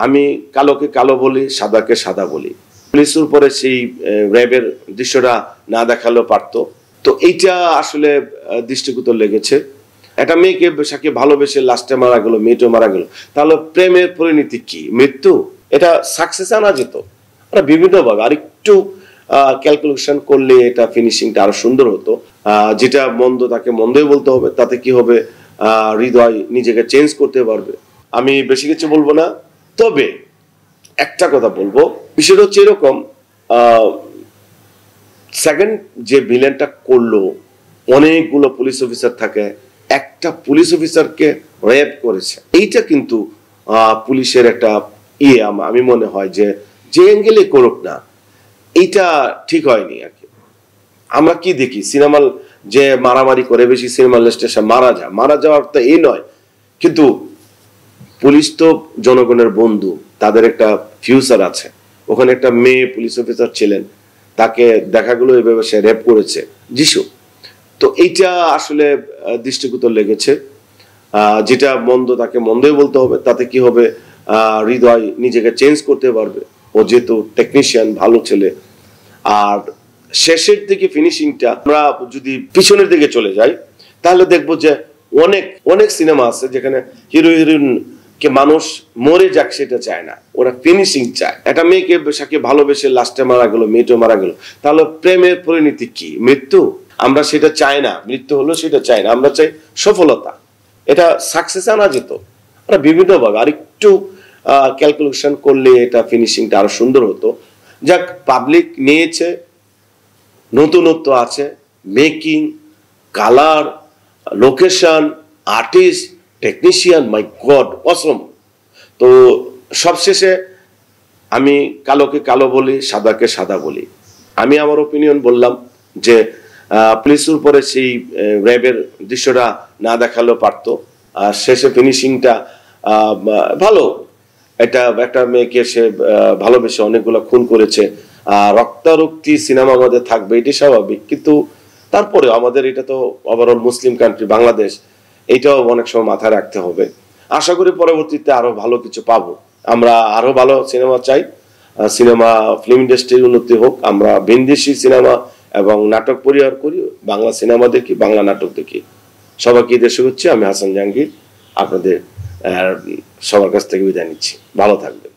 আমি কালোকে কালো বলি, সাদাকে সাদা বলি। পুলিশের উপরে সেই র্যাবের দৃশ্যটা না দেখালেও পারতো। তো এইটা আসলে দৃষ্টিগোচর লেগেছে। একটা মেয়েকে সাকিব ভালোবেসে লাস্টে মারা গেল, মেয়েটাও মারা গেল, তাহলে প্রেমের পরিণতি কি? মৃত্যু? এটা সাকসেস আনা যেত বিভিন্নভাবে। আর একটু ক্যালকুলেশন করলে এটা ফিনিশিংটা আরো সুন্দর হতো। যেটা মন্দ তাকে মন্দই বলতে হবে, তাতে কি হবে, হৃদয় নিজেকে চেঞ্জ করতে পারবে। আমি বেশি কিছু বলবো না, তবে একটা কথা বলবো, বিষয়টা হচ্ছে এরকম, সেকেন্ড যে ভিলেনটা করলো, অনেকগুলো পুলিশ অফিসার থাকে, একটা পুলিশ অফিসারকে রেপ করেছে। এইটা কিন্তু পুলিশের একটা আমি মনে হয় যে অ্যাঙ্গেলে করুক না, এইটা ঠিক হয়নি আর কি। আমরা কি দেখি সিনেমা, যে মারামারি করে বেশি সিনেমা স্টেশন মারা যাওয়ার তো এই নয়, কিন্তু পুলিশ তো জনগণের বন্ধু, তাদের একটা ফিউচার আছে। ওখানে একটা মেয়ে পুলিশ অফিসার ছিলেন, তাকে দেখাগুলো এভাবে সে রেপ করেছে যিশু। তো এইটা আসলে দৃষ্টিগোচর লেগেছে। যেটা মন্দ তাকে মন্দই বলতে হবে, তাতে কি হবে, হৃদয় নিজেকে চেঞ্জ করতে পারবে। ও যেহেতু টেকনিশিয়ান, ভালো ছেলে। আর শেষের দিকে ফিনিশিংটা, আমরা যদি পিছনের দিকে চলে যাই তাহলে দেখবো যে অনেক অনেক সিনেমা আছে যেখানে হিরো হিরোইন কে মানুষ মরে যাক সেটা চায় না, ওরা ফিনিশিং চায়। একটা মেয়েকে সাকিব ভালোবেসে লাস্টে মারা গেল, মেয়েটাও মারা গেল, তাহলে প্রেমের পরিণতি কি? মৃত্যু? আমরা সেটা চাই না, মৃত্যু হলো সেটা চাই না, আমরা চাই সফলতা। এটা সাকসেস আনা যেত বিভিন্নভাবে। আর একটু ক্যালকুলেশন করলে এটা ফিনিশিংটা আরো সুন্দর হতো। যাক, পাবলিক নিয়েছে, নতুনত্ব আছে, making, colour, location, artist, technician, my god, awesome. তো সবশেষে আমি কালোকে কালো বলি, সাদাকে সাদা বলি। আমি আমার ওপিনিয়ন বললাম যে পুলিশের উপরে সেই র্যাবের দৃশ্যটা না দেখালেও পারতো। আর শেষে ফিনিশিংটা ভালো। এটা একটা মেয়েকে সে ভালোবেসে অনেকগুলো খুন করেছে, রক্তারক্তি সিনেমা আমাদের থাকবে, এটি স্বাভাবিক। কিন্তু তারপরে আমাদের এটা তো ওভারঅল মুসলিম কান্ট্রি বাংলাদেশ, এটাও অনেক সময় মাথায় রাখতে হবে। আশা করি পরবর্তীতে আরো ভালো কিছু পাবো। আমরা আরো ভালো সিনেমা চাই, সিনেমা ফিল্ম ইন্ডাস্ট্রির উন্নতি হোক। আমরা বিদেশি সিনেমা এবং নাটক পরিহার করি, বাংলা সিনেমা দেখি, বাংলা নাটক দেখি। সবাইকে দেশে হচ্ছে, আমি হাসান জাহাঙ্গীর আপনাদের সবার কাছ থেকে বিদায় নিচ্ছি। ভালো থাকবেন।